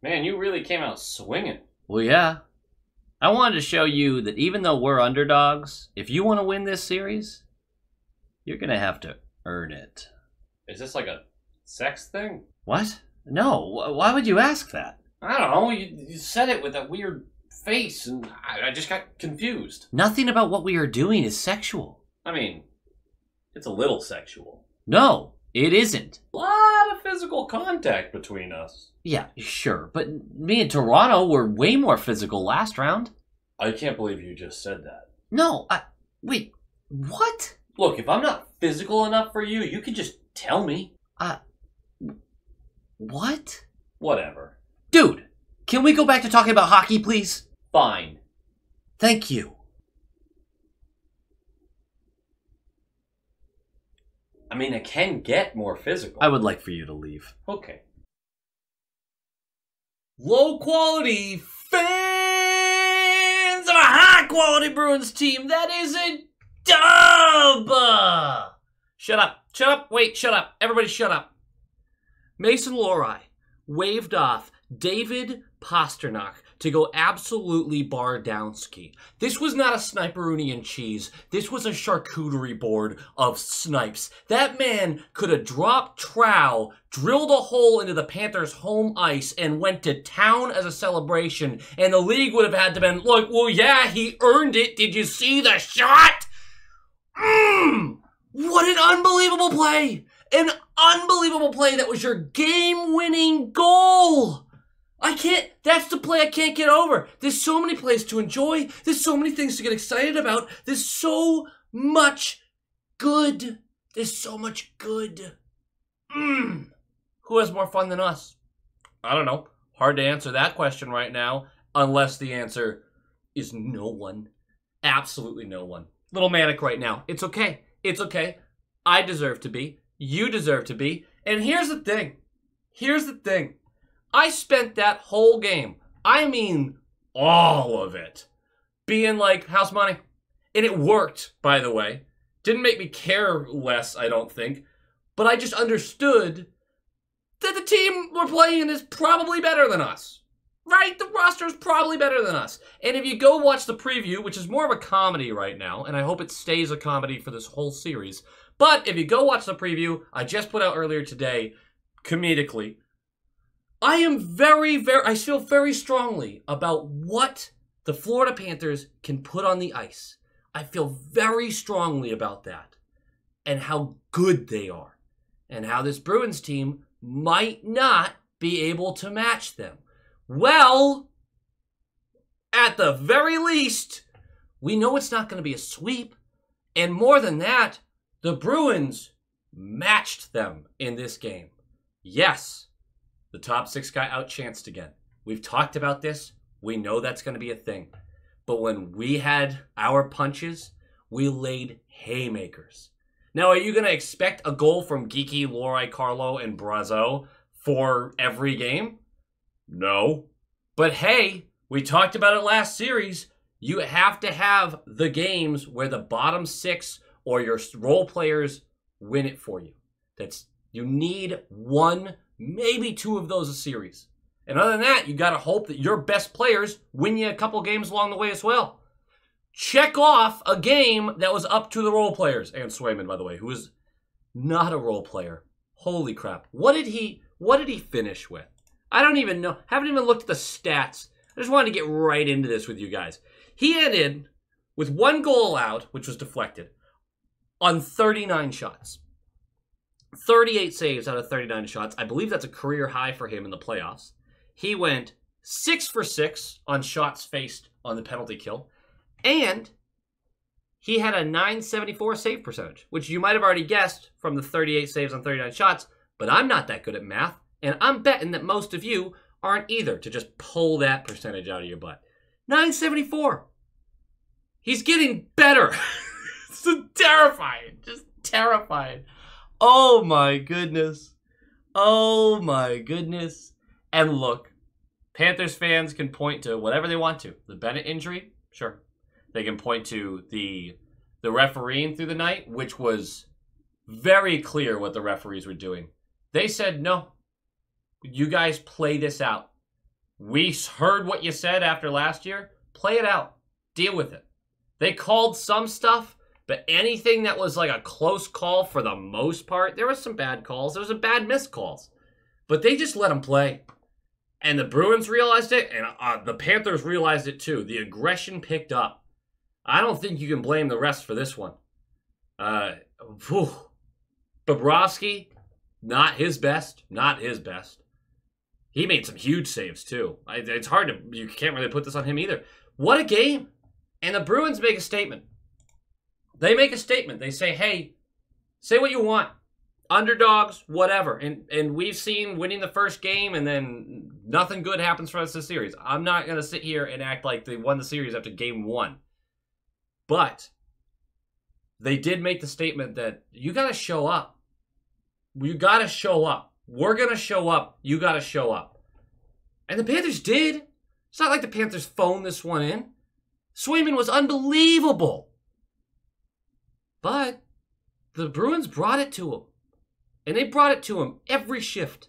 Man, you really came out swinging. Well, yeah. I wanted to show you that even though we're underdogs, if you want to win this series, you're going to have to earn it. Is this like a sex thing? What? No, why would you ask that? I don't know. You said it with that weird face, and I just got confused. Nothing about what we are doing is sexual. I mean, it's a little sexual. No, it isn't. A lot of physical contact between us. Yeah, sure, but me and Toronto were way more physical last round. I can't believe you just said that. No, wait, what? Look, if I'm not physical enough for you, you can just tell me. What? Whatever. Dude, can we go back to talking about hockey, please? Fine. Thank you. I mean, I can get more physical. I would like for you to leave. Okay. Low quality fans of a high quality Bruins team that is a dub. Shut up, wait, shut up. Everybody shut up. Mason Lohrei waved off David Pastrnak to go absolutely Bardowski. This was not a sniperoonie and cheese. This was a charcuterie board of snipes. That man could have dropped trowel, drilled a hole into the Panthers' home ice, and went to town as a celebration, and the league would have had to been, look, well, yeah, he earned it. Did you see the shot? What an unbelievable play! An unbelievable play that was your game-winning goal! That's the play I can't get over. There's so many plays to enjoy. There's so many things to get excited about. There's so much good. There's so much good. Who has more fun than us? I don't know. Hard to answer that question right now, unless the answer is no one. Absolutely no one. Little manic right now. It's okay. It's okay. I deserve to be. You deserve to be. And here's the thing. I spent that whole game, I mean all of it, being like, house money. And it worked, by the way. Didn't make me care less, I don't think. But I just understood that the team we're playing is probably better than us. Right? The roster is probably better than us. And if you go watch the preview, which is more of a comedy right now, and I hope it stays a comedy for this whole series, but if you go watch the preview I just put out earlier today, comedically, I feel very strongly about what the Florida Panthers can put on the ice. I feel very strongly about that and how good they are and how this Bruins team might not be able to match them. Well, at the very least, we know it's not going to be a sweep. And more than that, the Bruins matched them in this game. Yes, the top six got outchanced again. We've talked about this. We know that's going to be a thing. But when we had our punches, we laid haymakers. Now, are you going to expect a goal from Geeky, Lohrei, Carlo, and Brazeau for every game? No. But hey, we talked about it last series. You have to have the games where the bottom six or your role players win it for you. You need one, maybe two of those a series. And other than that, you got to hope that your best players win you a couple games along the way as well. Check off a game that was up to the role players. And Swayman, by the way, who is not a role player. Holy crap. What did he finish with? I don't even know. Haven't even looked at the stats. I just wanted to get right into this with you guys. He ended with one goal out, which was deflected, on 39 shots. 38 saves out of 39 shots. I believe that's a career high for him in the playoffs. He went 6 for 6 on shots faced on the penalty kill. And he had a .974 save percentage, which you might have already guessed from the 38 saves on 39 shots, but I'm not that good at math, and I'm betting that most of you aren't either to just pull that percentage out of your butt. .974. He's getting better. It's terrifying. Just terrifying. Oh my goodness. Oh my goodness. And look, Panthers fans can point to whatever they want to. The Bennett injury, sure. They can point to the refereeing through the night, which was very clear what the referees were doing. They said, no, you guys play this out. We heard what you said after last year. Play it out. Deal with it. They called some stuff, but anything that was like a close call for the most part, there was some bad calls. There was some bad missed calls. But they just let them play. And the Bruins realized it, and the Panthers realized it too. The aggression picked up. I don't think you can blame the rest for this one. Bobrovsky, not his best. Not his best. He made some huge saves too. It's hard to, you can't really put this on him either. What a game. And the Bruins make a statement. They make a statement. They say, hey, say what you want. Underdogs, whatever. And we've seen winning the first game and then nothing good happens for us this series. I'm not going to sit here and act like they won the series after game 1. But they did make the statement that you got to show up. You got to show up. We're going to show up. You got to show up. And the Panthers did. It's not like the Panthers phoned this one in. Swayman was unbelievable. But the Bruins brought it to him. And they brought it to him every shift.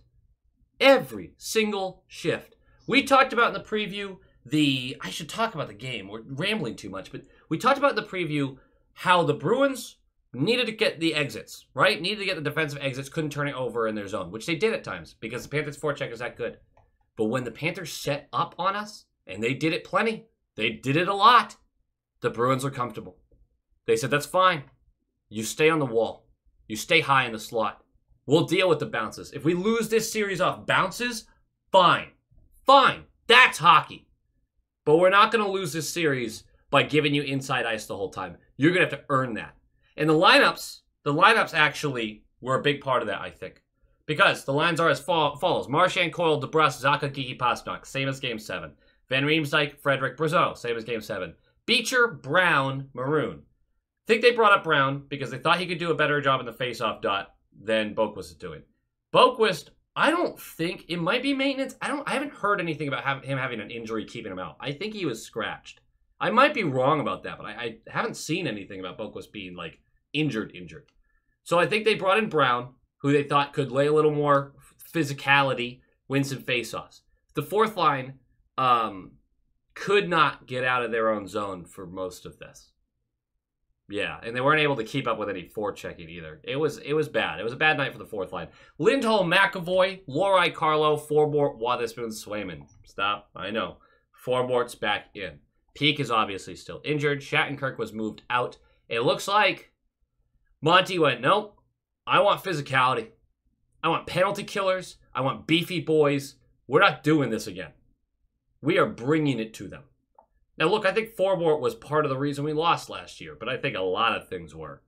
Every single shift. We talked about in the preview I should talk about the game. We're rambling too much. But we talked about in the preview how the Bruins needed to get the exits, right? Needed to get the defensive exits, couldn't turn it over in their zone, which they did at times because the Panthers' forecheck is that good. But when the Panthers set up on us, and they did it plenty, they did it a lot, the Bruins were comfortable. They said, that's fine. You stay on the wall. You stay high in the slot. We'll deal with the bounces. If we lose this series off bounces, fine. Fine. That's hockey. But we're not going to lose this series by giving you inside ice the whole time. You're going to have to earn that. And the lineups actually were a big part of that, I think. Because the lines are as follows. Marchand, Coyle, DeBrusk, Zacha, Geekie, Pastrnak, same as Game 7. Van Riemsdyk, Frederick, Brazeau, same as Game 7. Beecher, Brown, Maroon. I think they brought up Brown because they thought he could do a better job in the faceoff dot than Boqvist is doing. Boqvist, I don't think, it might be maintenance. I haven't heard anything about him having an injury keeping him out. I think he was scratched. I might be wrong about that, but I haven't seen anything about Boqvist being like injured. So I think they brought in Brown, who they thought could lay a little more physicality, win some faceoffs. The fourth line could not get out of their own zone for most of this. Yeah, and they weren't able to keep up with any forechecking either. It was bad. It was a bad night for the fourth line. Lindholm, McAvoy, Lohrei, Carlo, Forbort, Wotherspoon, Swayman. Stop. I know. Forbort's back in. Peak is obviously still injured. Shattenkirk was moved out. It looks like Monty went, nope, I want physicality. I want penalty killers. I want beefy boys. We're not doing this again. We are bringing it to them. Now, look, I think Forbort was part of the reason we lost last year, but I think a lot of things were.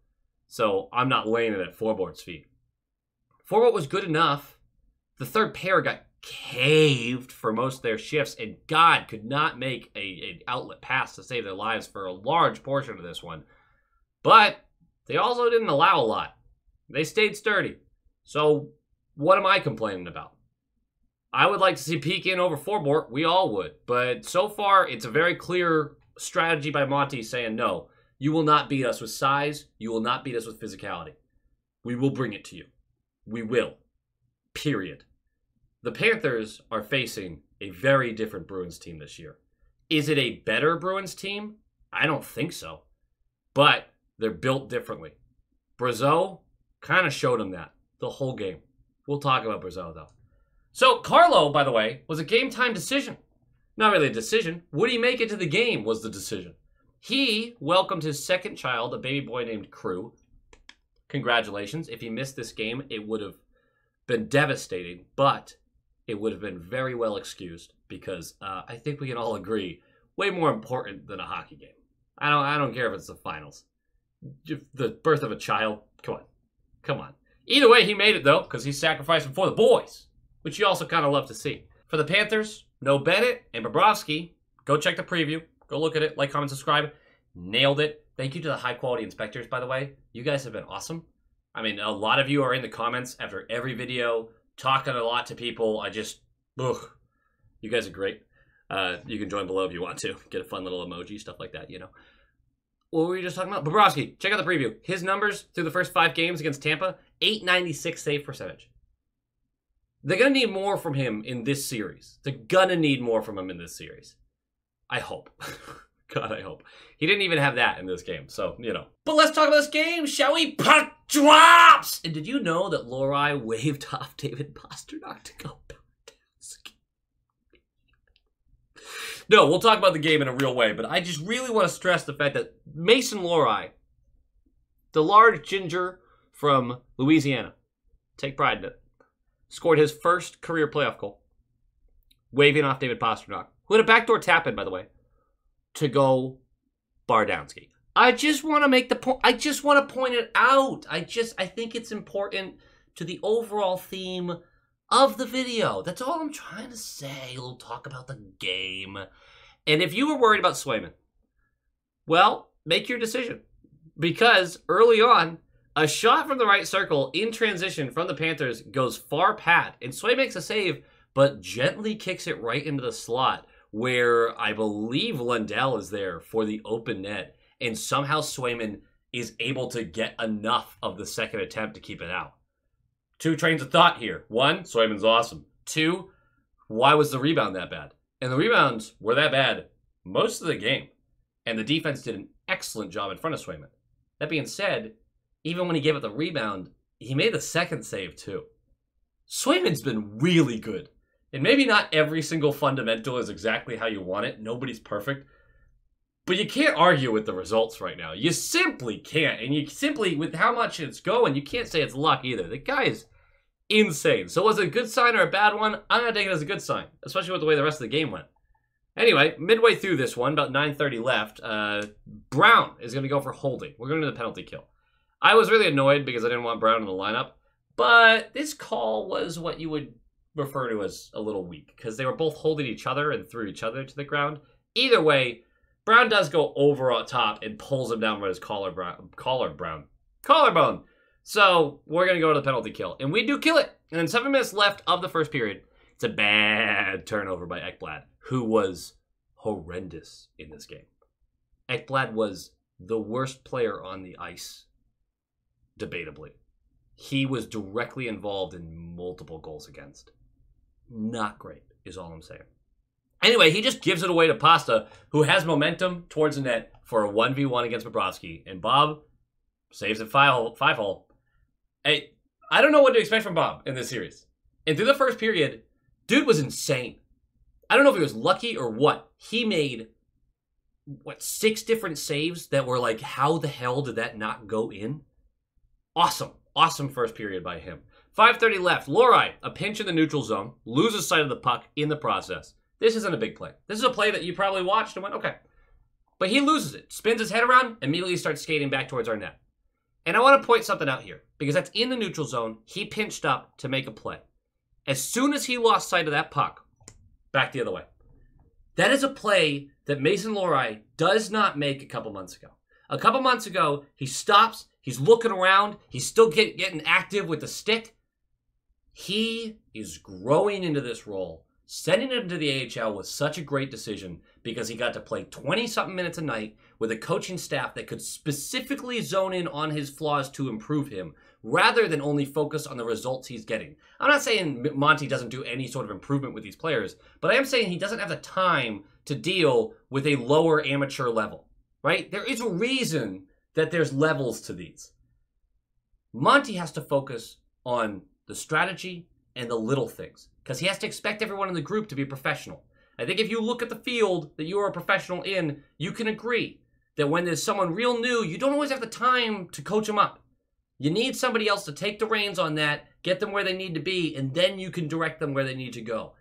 So I'm not laying it at Forbort's feet. Forbort was good enough. The third pair got caved for most of their shifts, and God could not make an outlet pass to save their lives for a large portion of this one. But they also didn't allow a lot. They stayed sturdy. So what am I complaining about? I would like to see Peak in over Forbort. We all would. But so far, it's a very clear strategy by Monty saying, no, you will not beat us with size. You will not beat us with physicality. We will bring it to you. We will. Period. The Panthers are facing a very different Bruins team this year. Is it a better Bruins team? I don't think so. But they're built differently. Brazeau kind of showed them that the whole game. We'll talk about Brazeau, though. So, Carlo, by the way, was a game-time decision. Not really a decision. Would he make it to the game was the decision. He welcomed his second child, a baby boy named Crew. Congratulations. If he missed this game, it would have been devastating, but it would have been very well excused because I think we can all agree, way more important than a hockey game. I don't care if it's the finals. The birth of a child, come on. Either way, he made it, though, because he's sacrificing for the boys, which you also kind of love to see. For the Panthers, no Bennett and Bobrovsky. Go check the preview. Go look at it. Like, comment, subscribe. Nailed it. Thank you to the high-quality inspectors, by the way. You guys have been awesome. I mean, a lot of you are in the comments after every video, talking a lot to people. You guys are great. You can join below if you want to. Get a fun little emoji, stuff like that, you know. What were we just talking about? Bobrovsky, check out the preview. His numbers through the first 5 games against Tampa, .896 save percentage. They're going to need more from him in this series. They're going to need more from him in this series. I hope. God, I hope. He didn't even have that in this game, so, you know. But let's talk about this game, shall we? Puck drops! And did you know that Lohrei waved off David Pastrnak to go Bernardowski? No, we'll talk about the game in a real way, but I just really want to stress the fact that Mason Lohrei, the large ginger from Louisiana, take pride in it, scored his first career playoff goal, waving off David Pastrnak, who had a backdoor tap-in, by the way, to go Bardowski. I just want to make the point. I just want to point it out. I think it's important to the overall theme of the video. That's all I'm trying to say. We'll talk about the game. And if you were worried about Swayman, well, make your decision. Because early on, a shot from the right circle in transition from the Panthers goes far pad. And Sway makes a save, but gently kicks it right into the slot, where I believe Lundell is there for the open net, and somehow Swayman is able to get enough of the second attempt to keep it out. Two trains of thought here. One, Swayman's awesome. Two, why was the rebound that bad? And the rebounds were that bad most of the game, and the defense did an excellent job in front of Swayman. That being said, even when he gave it the rebound, he made the second save too. Swayman's been really good. And maybe not every single fundamental is exactly how you want it. Nobody's perfect. But you can't argue with the results right now. You simply can't. And you simply, with how much it's going, you can't say it's luck either. The guy is insane. So was it a good sign or a bad one? I'm going to take it as a good sign, especially with the way the rest of the game went. Anyway, midway through this one, about 9:30 left, Brown is going to go for holding. We're going to the penalty kill. I was really annoyed because I didn't want Brown in the lineup. But this call was what you would refer to as a little weak, because they were both holding each other and threw each other to the ground. Either way, Brown does go over on top and pulls him down with his collarbone. So we're going to go to the penalty kill. And we do kill it. And then 7 minutes left of the first period, it's a bad turnover by Ekblad, who was horrendous in this game. Ekblad was the worst player on the ice, debatably. He was directly involved in multiple goals against. Not great, is all I'm saying. Anyway, he just gives it away to Pasta, who has momentum towards the net for a 1v1 against Bobrovsky. And Bob saves it 5-hole. Hey, I don't know what to expect from Bob in this series. And through the first period, dude was insane. I don't know if he was lucky or what. He made, 6 different saves that were like, how the hell did that not go in? Awesome. Awesome first period by him. 5:30 left. Lohrei, a pinch in the neutral zone, loses sight of the puck in the process. This isn't a big play. This is a play that you probably watched and went, okay. But he loses it, spins his head around, immediately starts skating back towards our net. And I want to point something out here, because that's in the neutral zone. He pinched up to make a play. As soon as he lost sight of that puck, back the other way. That is a play that Mason Lohrei does not make a couple months ago. A couple months ago, he stops, he's looking around, he's still getting active with the stick. He is growing into this role. Sending him to the AHL was such a great decision because he got to play 20-something minutes a night with a coaching staff that could specifically zone in on his flaws to improve him, rather than only focus on the results he's getting. I'm not saying Monty doesn't do any sort of improvement with these players, but I am saying he doesn't have the time to deal with a lower amateur level, right? There is a reason that there's levels to these. Monty has to focus on the strategy and the little things, because he has to expect everyone in the group to be professional. I think if you look at the field that you are a professional in, you can agree that when there's someone real new, you don't always have the time to coach them up. You need somebody else to take the reins on that, get them where they need to be, and then you can direct them where they need to go.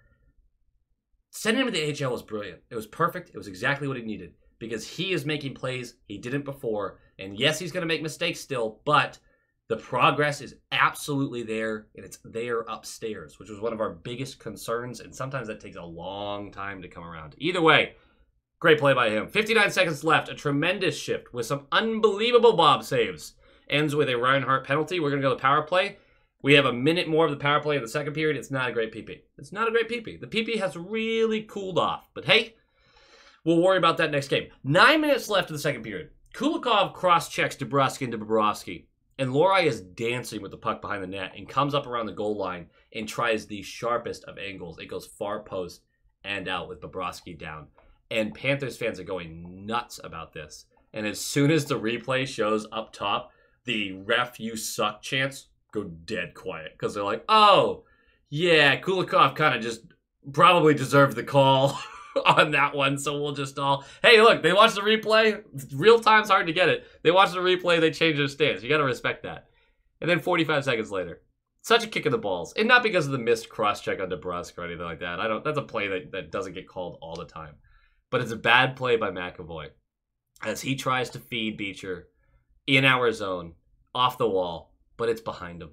Sending him to the AHL was brilliant. It was perfect. It was exactly what he needed, because he is making plays he didn't before. And yes, he's going to make mistakes still, but the progress is absolutely there, and it's there upstairs, which was one of our biggest concerns, and sometimes that takes a long time to come around. Either way, great play by him. 59 seconds left, a tremendous shift with some unbelievable Bob saves. Ends with a Reinhart penalty. We're going to go to the power play. We have a minute more of the power play in the second period. It's not a great PP. It's not a great PP. The PP has really cooled off, but hey, we'll worry about that next game. 9 minutes left of the second period. Kulikov cross-checks Dubrowski into Bobrovsky. And Lorai is dancing with the puck behind the net and comes up around the goal line and tries the sharpest of angles. It goes far post and out with Bobrovsky down. And Panthers fans are going nuts about this. And as soon as the replay shows up top, the ref you suck chants go dead quiet. Because they're like, oh, yeah, Kulikov kind of just probably deserved the call on that one. So we'll just all, hey, look, they watched the replay. Real time's hard to get it. They watched the replay, they changed their stance. You got to respect that. And then 45 seconds later, such a kick in the balls. And not because of the missed cross-check on DeBrusk or anything like that. That's a play that doesn't get called all the time. But it's a bad play by McAvoy as he tries to feed Beecher in our zone, off the wall, but it's behind him.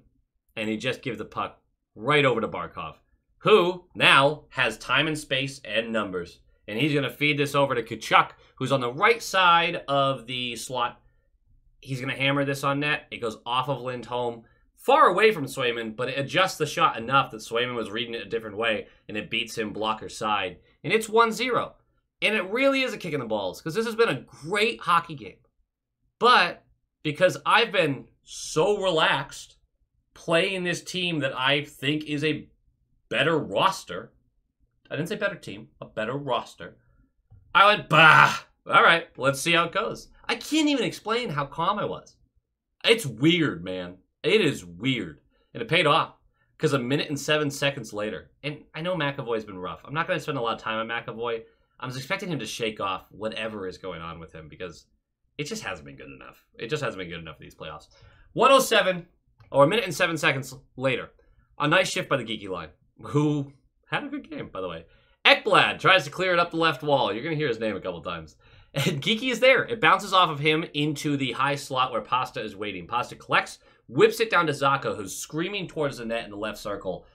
And he just gives the puck right over to Barkov, who now has time and space and numbers. And he's going to feed this over to Tkachuk, who's on the right side of the slot. He's going to hammer this on net. It goes off of Lindholm, far away from Swayman, but it adjusts the shot enough that Swayman was reading it a different way, and it beats him blocker side. And it's 1-0. And it really is a kick in the balls, because this has been a great hockey game. But because I've been so relaxed playing this team that I think is a better roster, I didn't say better team, a better roster, I went, bah, all right, let's see how it goes. I can't even explain how calm I was. It's weird, man. It is weird. And it paid off, because a minute and 7 seconds later, and I know McAvoy's been rough. I'm not going to spend a lot of time on McAvoy. I was expecting him to shake off whatever is going on with him, because it just hasn't been good enough. It just hasn't been good enough for these playoffs. 1:07, or a minute and 7 seconds later, a nice shift by the Geeky line, who had a good game, by the way. Ekblad tries to clear it up the left wall. You're going to hear his name a couple times. And Geeky is there. It bounces off of him into the high slot where Pasta is waiting. Pasta collects, whips it down to Zacha, who's screaming towards the net in the left circle.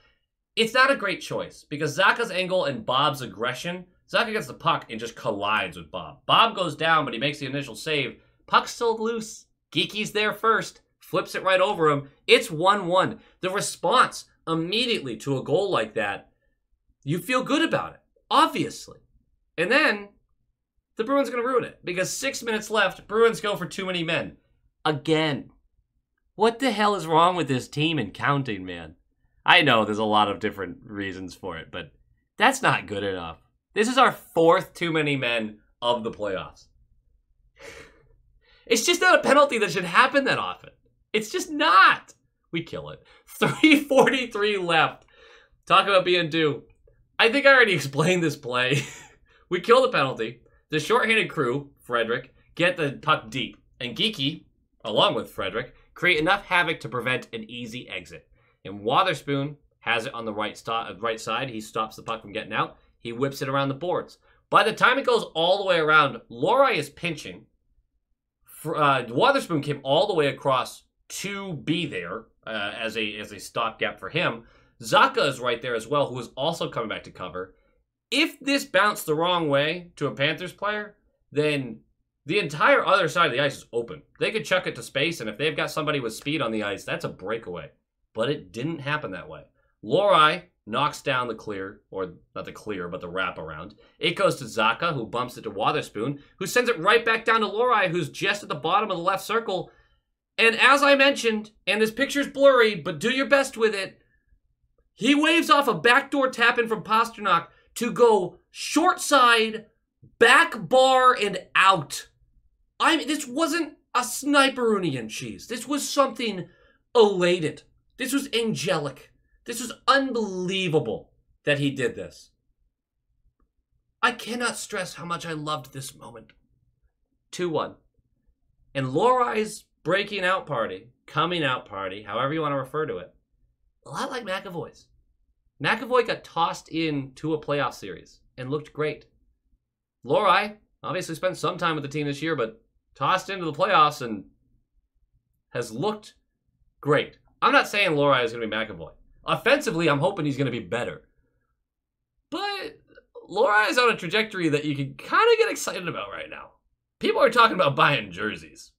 It's not a great choice, because Zacha's angle and Bob's aggression, Zacha gets the puck and just collides with Bob. Bob goes down, but he makes the initial save. Puck's still loose. Geeky's there first. Flips it right over him. It's 1-1. The response immediately to a goal like that, you feel good about it, obviously. And then the Bruins are going to ruin it, because 6 minutes left, Bruins go for too many men. Again. What the hell is wrong with this team and counting, man? I know there's a lot of different reasons for it, but that's not good enough. This is our 4th too many men of the playoffs. It's just not a penalty that should happen that often. It's just not. We kill it. 3:43 left. Talk about being due. I think I already explained this play. We kill the penalty. The shorthanded crew, Frederick, get the puck deep. And Geeky, along with Frederick, create enough havoc to prevent an easy exit. And Wotherspoon has it on the right side. He stops the puck from getting out. He whips it around the boards. By the time it goes all the way around, Lorai is pinching. Wotherspoon came all the way across to be there as a stopgap for him. Zacha is right there as well, who is also coming back to cover. If this bounced the wrong way to a Panthers player, then the entire other side of the ice is open. They could chuck it to space, and if they've got somebody with speed on the ice, that's a breakaway. But it didn't happen that way. Lorai knocks down the clear, or not the clear, but the wraparound. It goes to Zacha, who bumps it to Wotherspoon, who sends it right back down to Lorai, who's just at the bottom of the left circle. And as I mentioned, and this picture's blurry, but do your best with it, he waves off a backdoor tap in from Pasternak to go short side, back bar, and out. This wasn't a sniperoonie and cheese. This was something elated. This was angelic. This was unbelievable that he did this. I cannot stress how much I loved this moment. 2-1. And Lorai's breaking out party, coming out party, however you want to refer to it, a lot like McAvoy's. McAvoy got tossed into a playoff series and looked great. Lorai obviously spent some time with the team this year, but tossed into the playoffs and has looked great. I'm not saying Lorai is going to be McAvoy. Offensively, I'm hoping he's going to be better. But Lorai is on a trajectory that you can kind of get excited about right now. People are talking about buying jerseys.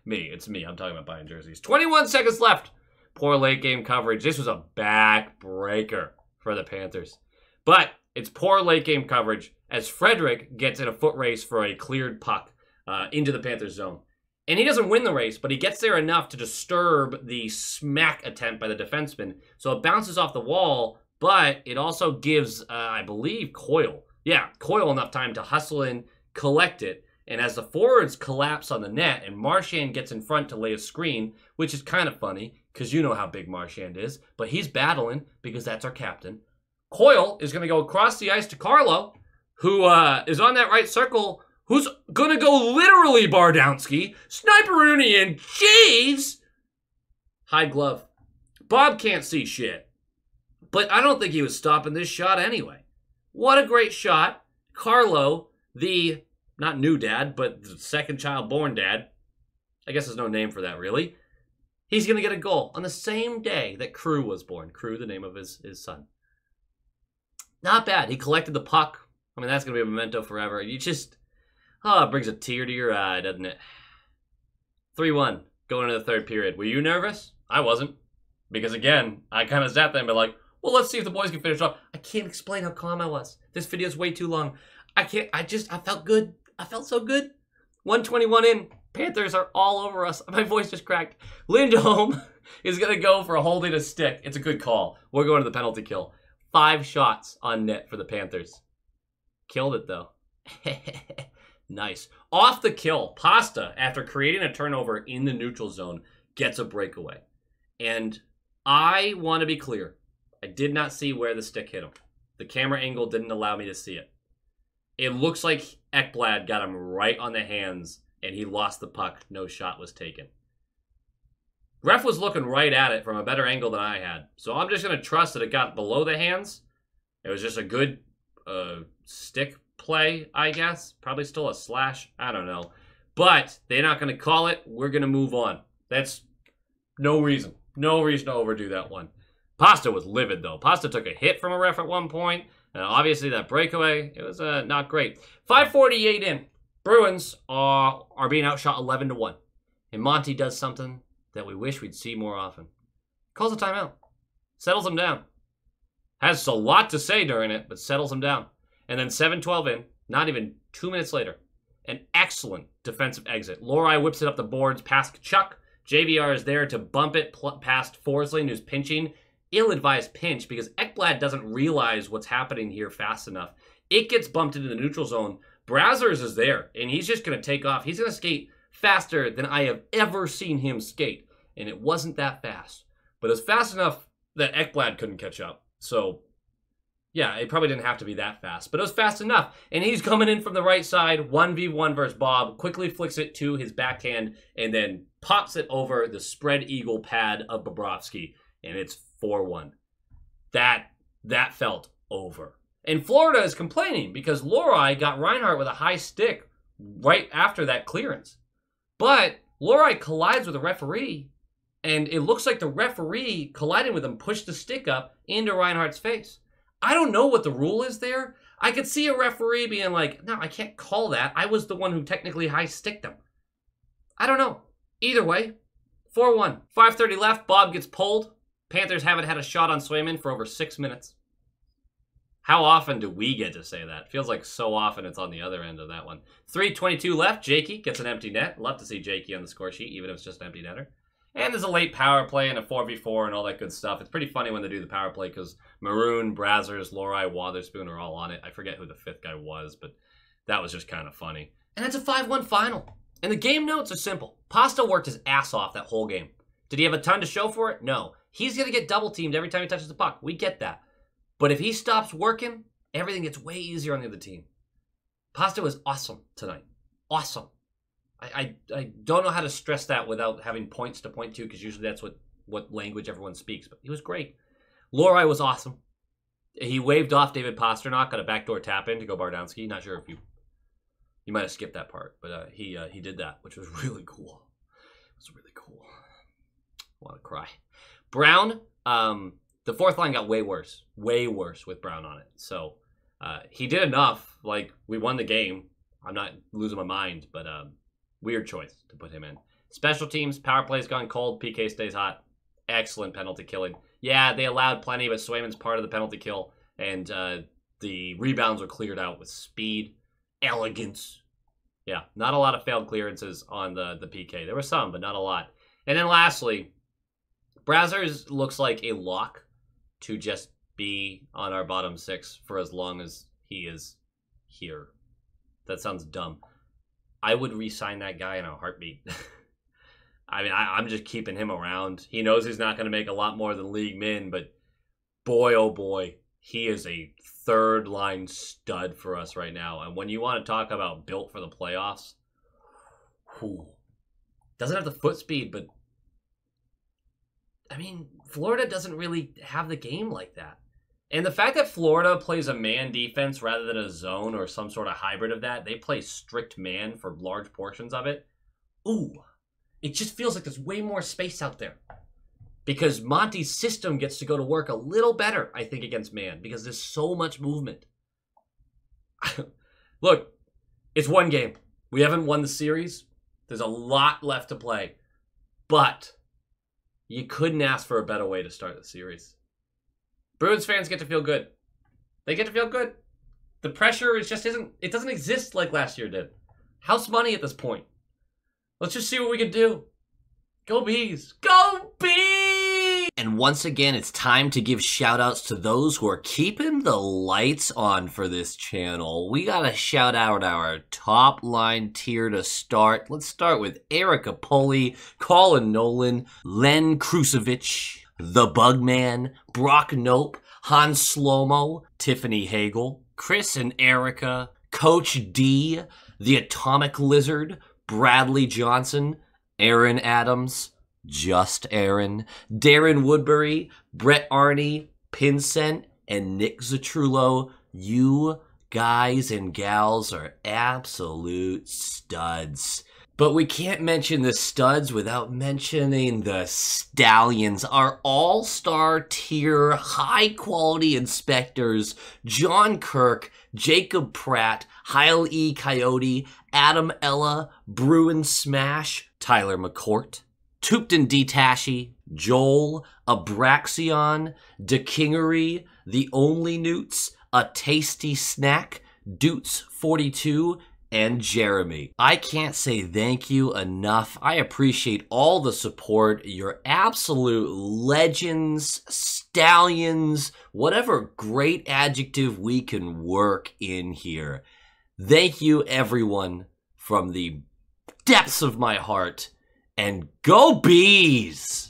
It's me. I'm talking about buying jerseys. 21 seconds left. Poor late game coverage. This was a backbreaker for the Panthers. But it's poor late game coverage as Frederick gets in a foot race for a cleared puck into the Panthers zone. And he doesn't win the race, but he gets there enough to disturb the smack attempt by the defenseman. So it bounces off the wall, but it also gives, I believe, Coyle enough time to hustle in, collect it. And as the forwards collapse on the net and Marchand gets in front to lay a screen, which is kind of funny because you know how big Marchand is, but he's battling because that's our captain. Coyle is going to go across the ice to Carlo, who is on that right circle, who's going to go literally Bardowski, Sniper-Rooney, and jeez, high glove. Bob can't see shit, but I don't think he was stopping this shot anyway. What a great shot. Carlo, the not new dad, but the second child born dad. I guess there's no name for that, really. He's going to get a goal on the same day that Crew was born. Crew, the name of his son. Not bad. He collected the puck. I mean, that's going to be a memento forever. You just, it brings a tear to your eye, doesn't it? 3-1, going into the third period. Were you nervous? I wasn't. Because, again, I kind of sat there and be like, well, let's see if the boys can finish off. I can't explain how calm I was. This video's way too long. I felt good. I felt so good. 121 in. Panthers are all over us. My voice just cracked. Lindholm is going to go for a holding a stick. It's a good call. We're going to the penalty kill. 5 shots on net for the Panthers. Killed it, though. Nice. Off the kill, Pasta, after creating a turnover in the neutral zone, gets a breakaway. And I want to be clear. I did not see where the stick hit him. The camera angle didn't allow me to see it. It looks like Ekblad got him right on the hands, and he lost the puck. No shot was taken. Ref was looking right at it from a better angle than I had. So I'm just going to trust that it got below the hands. It was just a good stick play, I guess. Probably still a slash. I don't know. But they're not going to call it. We're going to move on. That's no reason. No reason to overdo that one. Pasta was livid, though. Pasta took a hit from a ref at one point. And obviously, that breakaway, it was not great. 5:48 in. Bruins are being outshot 11-1. And Monty does something that we wish we'd see more often. Calls a timeout. Settles them down. Has a lot to say during it, but settles them down. And then 7:12 in, not even 2 minutes later, an excellent defensive exit. Lohrei whips it up the boards past Kachuk. JVR is there to bump it past Forsling, who's pinching. Ill-advised pinch because Ekblad doesn't realize what's happening here fast enough. It gets bumped into the neutral zone. Brazzers is there, and he's just going to take off. He's going to skate faster than I have ever seen him skate, and it wasn't that fast. But it was fast enough that Ekblad couldn't catch up. So, yeah, it probably didn't have to be that fast, but it was fast enough. And he's coming in from the right side, 1v1 versus Bob, quickly flicks it to his backhand, and then pops it over the spread eagle pad of Bobrovsky, and it's 4-1. That felt over. And Florida is complaining because Lohrei got Reinhart with a high stick right after that clearance. But Lohrei collides with a referee, and it looks like the referee colliding with him pushed the stick up into Reinhardt's face. I don't know what the rule is there. I could see a referee being like, no, I can't call that. I was the one who technically high-sticked him. I don't know. Either way, 4-1. 5:30 left. Bob gets pulled. Panthers haven't had a shot on Swayman for over 6 minutes. How often do we get to say that? Feels like so often it's on the other end of that one. 3:22 left. Jakey gets an empty net. Love to see Jakey on the score sheet, even if it's just an empty netter. And there's a late power play and a 4v4 and all that good stuff. It's pretty funny when they do the power play because Maroon, Brazzers, Lohrei, Wotherspoon are all on it. I forget who the fifth guy was, but that was just kind of funny. And it's a 5-1 final. And the game notes are simple. Pasta worked his ass off that whole game. Did he have a ton to show for it? No. He's going to get double-teamed every time he touches the puck. We get that. But if he stops working, everything gets way easier on the other team. Pasta was awesome tonight. Awesome. I don't know how to stress that without having points to point to, because usually that's what language everyone speaks. But he was great. Lohrei was awesome. He waved off David Pastrnak on a backdoor tap-in to go Bardowski. Not sure if you might have skipped that part, but he did that, which was really cool. It was really cool. I want to cry. Brown, the fourth line got way worse with Brown on it. So he did enough. Like, we won the game. I'm not losing my mind, but weird choice to put him in. Special teams, power play's gone cold. PK stays hot. Excellent penalty killing. Yeah, they allowed plenty, but Swayman's part of the penalty kill, and the rebounds were cleared out with speed, elegance. Yeah, not a lot of failed clearances on the PK. There were some, but not a lot. And then lastly, Brazzers looks like a lock to just be on our bottom 6 for as long as he is here. That sounds dumb. I would re-sign that guy in a heartbeat. I mean, I'm just keeping him around. He knows he's not going to make a lot more than league min, but boy, oh boy, he is a third-line stud for us right now. And when you want to talk about built for the playoffs, doesn't have the foot speed, but I mean, Florida doesn't really have the game like that. And the fact that Florida plays a man defense rather than a zone or some sort of hybrid of that, they play strict man for large portions of it. Ooh, it just feels like there's way more space out there. Because Monty's system gets to go to work a little better, I think, against man, because there's so much movement. Look, it's one game. We haven't won the series. There's a lot left to play. But you couldn't ask for a better way to start the series. Bruins fans get to feel good. They get to feel good. The pressure it doesn't exist like last year did. House money at this point. Let's just see what we can do. Go Bees. Go Bees! And once again, it's time to give shout-outs to those who are keeping the lights on for this channel. We gotta shout out our top line tier to start. Let's start with Erica Poli, Colin Nolan, Len Krusevich, The Bugman, Brock Nope, Hans Slomo, Tiffany Hagel, Chris and Erica, Coach D, The Atomic Lizard, Bradley Johnson, Aaron Adams, Just Aaron, Darren Woodbury, Brett Arney, Pincent, and Nick Zatrullo. You guys and gals are absolute studs. But we can't mention the studs without mentioning the Stallions, our all-star tier, high-quality inspectors, John Kirk, Jacob Pratt, Heil E. Coyote, Adam Ella, Bruin Smash, Tyler McCourt, Tupton D. Tashi, Joel, Abraxion, DeKingery, The Only Newts, A Tasty Snack, Doots42, and Jeremy. I can't say thank you enough. I appreciate all the support. You're absolute legends, stallions, whatever great adjective we can work in here. Thank you, everyone, from the depths of my heart, and go Bees!